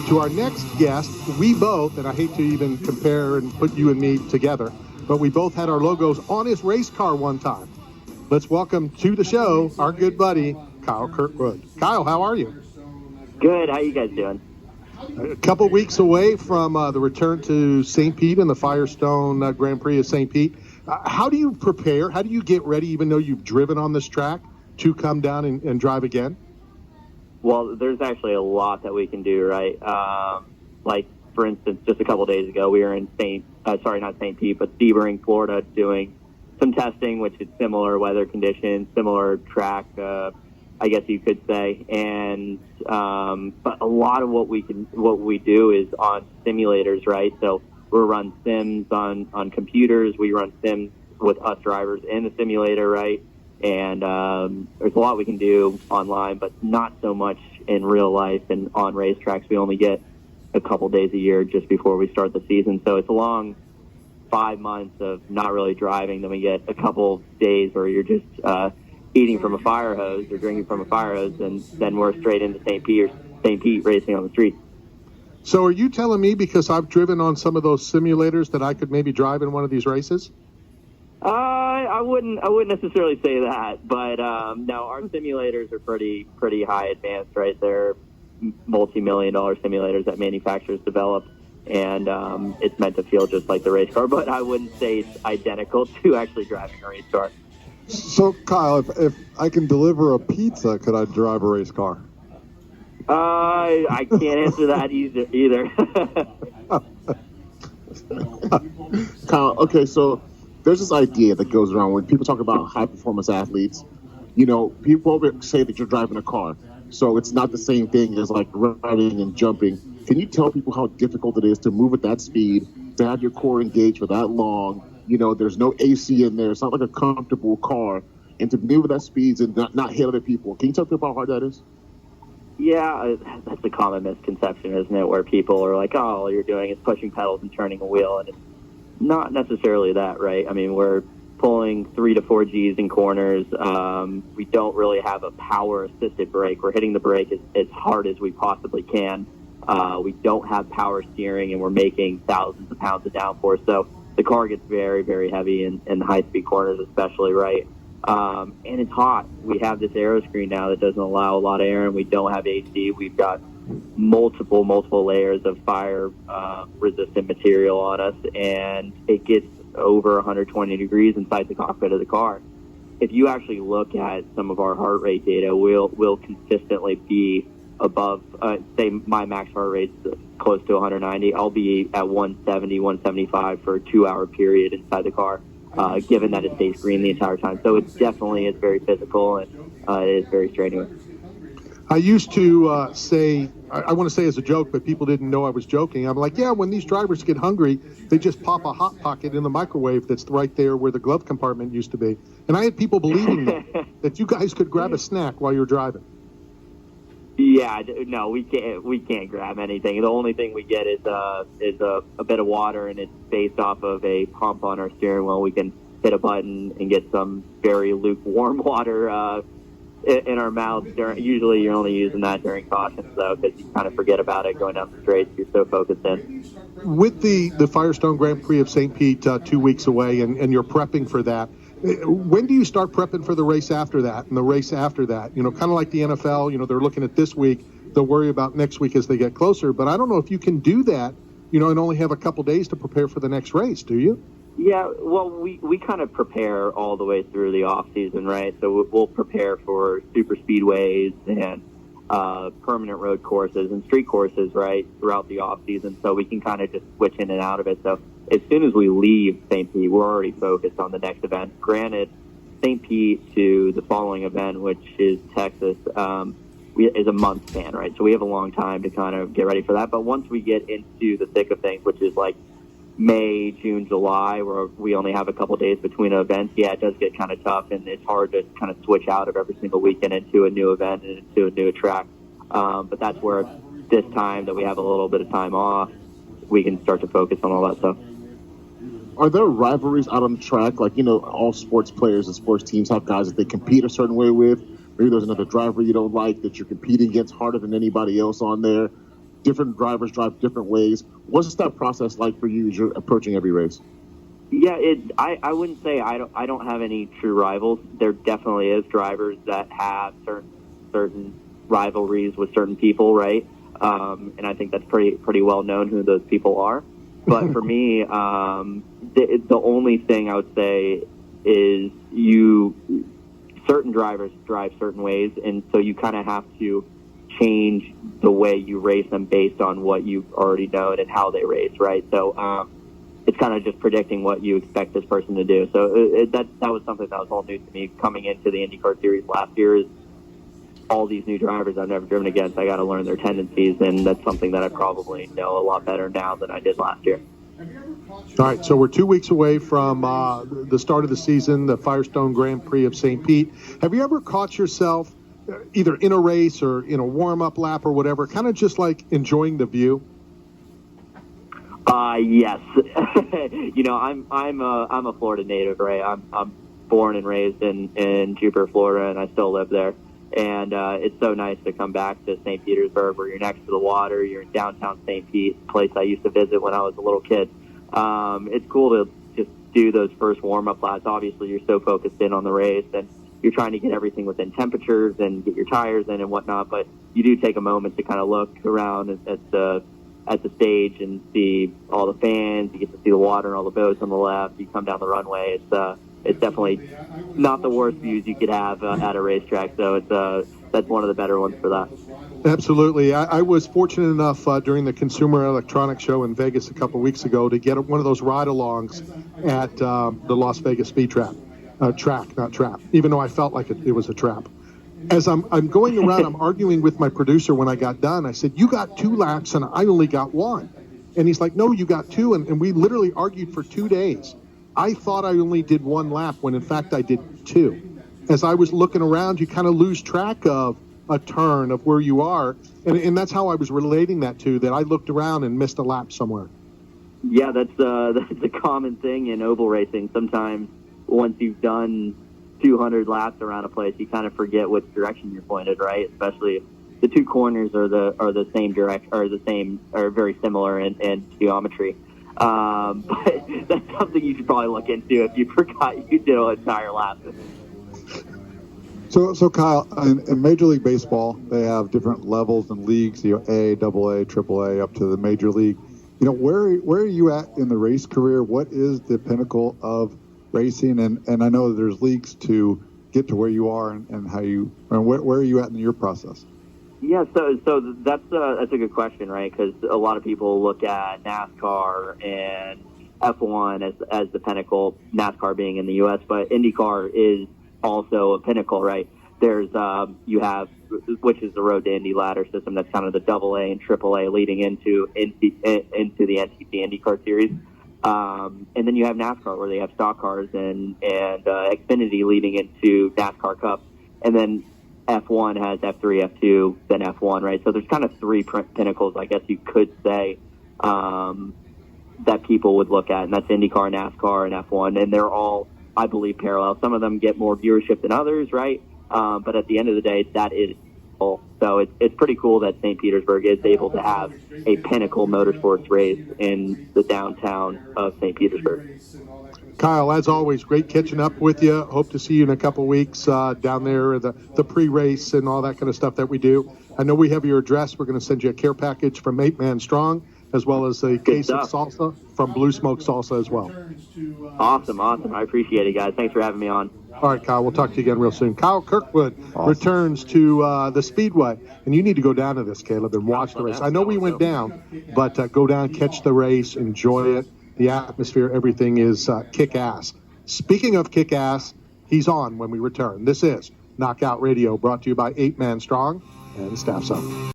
to our next guest. We both, and I hate to even compare and put you and me together, but we both had our logos on his race car one time. Let's welcome to the show our good buddy, Kyle Kirkwood. Kyle, how are you? Good. How you guys doing? A couple weeks away from the return to St. Pete and the Firestone Grand Prix of St. Pete. How do you prepare? How do you get ready, even though you've driven on this track, to come down and drive again? Well, there's actually a lot that we can do, right? Like, for instance, just a couple of days ago, we were in not St. Pete, but Sebring, Florida, doing some testing, which is similar weather conditions, similar track, I guess you could say. And but a lot of what we do is on simulators, right? So we run sims on computers. We run sims with us drivers in the simulator, right? And there's a lot we can do online, but not so much in real life and on racetracks. We only get a couple days a year just before we start the season. So it's a long 5 months of not really driving. Then we get a couple days where you're just eating from a fire hose or drinking from a fire hose, and then we're straight into St. Pete racing on the street. So are you telling me, because I've driven on some of those simulators, that I could maybe drive in one of these races? I wouldn't necessarily say that, but no, our simulators are pretty high advanced, right? They're multi-million-dollar simulators that manufacturers develop, and it's meant to feel just like the race car, but I wouldn't say it's identical to actually driving a race car. So, Kyle, if I can deliver a pizza, could I drive a race car? I can't answer that either. Kyle, okay, so there's this idea that goes around when people talk about high-performance athletes. You know, people always say that you're driving a car, so it's not the same thing as, like, riding and jumping. Can you tell people how difficult it is to move at that speed, to have your core engaged for that long? You know, there's no AC in there. It's not like a comfortable car. And to move at that speed and not hit other people. Can you tell people how hard that is? Yeah, that's a common misconception, isn't it, where people are like, oh, all you're doing is pushing pedals and turning a wheel, and it's not necessarily that, right? I mean, we're pulling 3 to 4 Gs in corners. We don't really have a power-assisted brake. We're hitting the brake as hard as we possibly can. We don't have power steering, and we're making thousands of pounds of downforce. So the car gets very, very heavy in the high-speed corners especially, right? And it's hot. We have this aero screen now that doesn't allow a lot of air, and we don't have AC. We've got multiple layers of fire-resistant material on us, and it gets over 120 degrees inside the cockpit of the car. If you actually look at some of our heart rate data, we'll consistently be above, say my max heart rate's close to 190. I'll be at 170, 175 for a 2-hour period inside the car, given that it stays green the entire time. So it definitely is very physical, and it is very strenuous. I used to say, I want to say as a joke, but people didn't know I was joking. I'm like, yeah, when these drivers get hungry, they just pop a Hot Pocket in the microwave that's right there where the glove compartment used to be. And I had people believing that you guys could grab a snack while you're driving. Yeah, no, we can't grab anything. The only thing we get is a bit of water, and it's based off of a pump on our steering wheel. We can hit a button and get some very lukewarm water in our mouths. Usually you're only using that during cautions, though, because you kind of forget about it going down the straights. You're so focused in. With the Firestone Grand Prix of St. Pete 2 weeks away, and you're prepping for that, when do you start prepping for the race after that and the race after that? You know, kind of like the NFL, you know, they're looking at this week. They'll worry about next week as they get closer. But I don't know if you can do that, you know, and only have a couple days to prepare for the next race, do you? Yeah, well, we kind of prepare all the way through the off season, right? So we'll prepare for super speedways and permanent road courses and street courses, right, throughout the off season. So we can kind of just switch in and out of it. So as soon as we leave St. Pete, we're already focused on the next event. Granted, St. Pete to the following event, which is Texas, is a month span, right? So we have a long time to kind of get ready for that. But once we get into the thick of things, which is like May, June, July, where we only have a couple days between events, yeah, it does get kind of tough, and it's hard to kind of switch out of every single weekend into a new event and into a new track. But that's where this time that we have a little bit of time off, we can start to focus on all that stuff. Are there rivalries out on the track? Like, you know, all sports players and sports teams have guys that they compete a certain way with. Maybe there's another driver you don't like that you're competing against harder than anybody else on there. different drivers drive different ways. What's that process like for you as you're approaching every race? Yeah, I wouldn't say I don't have any true rivals. There definitely is drivers that have certain rivalries with certain people, right? And I think that's pretty well known who those people are. But for me, the only thing I would say is certain drivers drive certain ways, and so you kind of have to change the way you race them based on what you've already known and how they race, right? So it's kind of just predicting what you expect this person to do. So that was something that was all new to me coming into the IndyCar Series last year. Is all these new drivers I've never driven against, I got to learn their tendencies, and that's something that I probably know a lot better now than I did last year. All right, so we're 2 weeks away from the start of the season, the Firestone Grand Prix of St. Pete. Have you ever caught yourself either in a race or in a warm-up lap or whatever, kind of just like enjoying the view? Yes. I'm a Florida native, right? I'm born and raised in Jupiter, Florida, and I still live there. And it's so nice to come back to St. Petersburg, where you're next to the water. You're in downtown St. Pete, a place I used to visit when I was a little kid. It's cool to just do those first warm-up laps. Obviously, you're so focused in on the race, and you're trying to get everything within temperatures and get your tires in and whatnot. But you do take a moment to kind of look around at the stage and see all the fans. You get to see the water and all the boats on the left. You come down the runway. It's definitely not the worst views you could have at a racetrack. So that's one of the better ones for that. Absolutely. I was fortunate enough during the Consumer Electronics Show in Vegas a couple weeks ago to get one of those ride-alongs at the Las Vegas Speed Trap. Track, not trap, even though I felt like it was a trap. As I'm going around, I'm arguing with my producer when I got done. I said, "You got 2 laps and I only got 1." And he's like, "No, you got 2." And we literally argued for 2 days. I thought I only did 1 lap when in fact I did 2. As I was looking around, you kind of lose track of a turn of where you are. And that's how I was relating that to, that I looked around and missed a lap somewhere. Yeah, that's a common thing in oval racing. Sometimes once you've done 200 laps around a place, you kind of forget which direction you're pointed, right? Especially if the 2 corners are the same direction, or very similar in geometry. But that's something you should probably look into if you forgot you did an entire lap. So Kyle, in Major League Baseball, they have different levels and leagues, A, AA, AAA, up to the Major League. Where are you at in the race career? What is the pinnacle of racing? And I know there's leagues to get to where you are and how you, and where are you at in your process? Yeah, so that's a good question, right? Because a lot of people look at NASCAR and F1 as the pinnacle, NASCAR being in the U.S., but IndyCar is also a pinnacle, right? There's you have, which is the Road to Indy ladder system. That's kind of the AA and AAA leading into the NTT IndyCar Series, and then you have NASCAR where they have stock cars and Xfinity leading into NASCAR Cup, and then F1 has F3, F2, then F1, right? So there's kind of 3 pinnacles, I guess you could say, that people would look at, and that's IndyCar, NASCAR, and F1, and they're all, I believe, parallel. Some of them get more viewership than others, right? But at the end of the day, that is all. So it's pretty cool that St. Petersburg is able to have a pinnacle motorsports race in the downtown of St. Petersburg. Kyle, as always, great catching up with you. Hope to see you in a couple weeks down there, the pre-race and all that kind of stuff that we do. I know we have your address. We're going to send you a care package from 8 Man Strong, as well as a case of salsa from Blue Smoke Salsa as well. Awesome. I appreciate it, guys. Thanks for having me on. All right, Kyle, we'll talk to you again real soon. Kyle Kirkwood returns to the Speedway, and you need to go down to this, Caleb, and watch the race. I know we went down, but go down, catch the race, enjoy it. The atmosphere, everything is kick-ass. Speaking of kick-ass, he's on when we return. This is Knockout Radio, brought to you by 8 Man Strong and Staff Zone.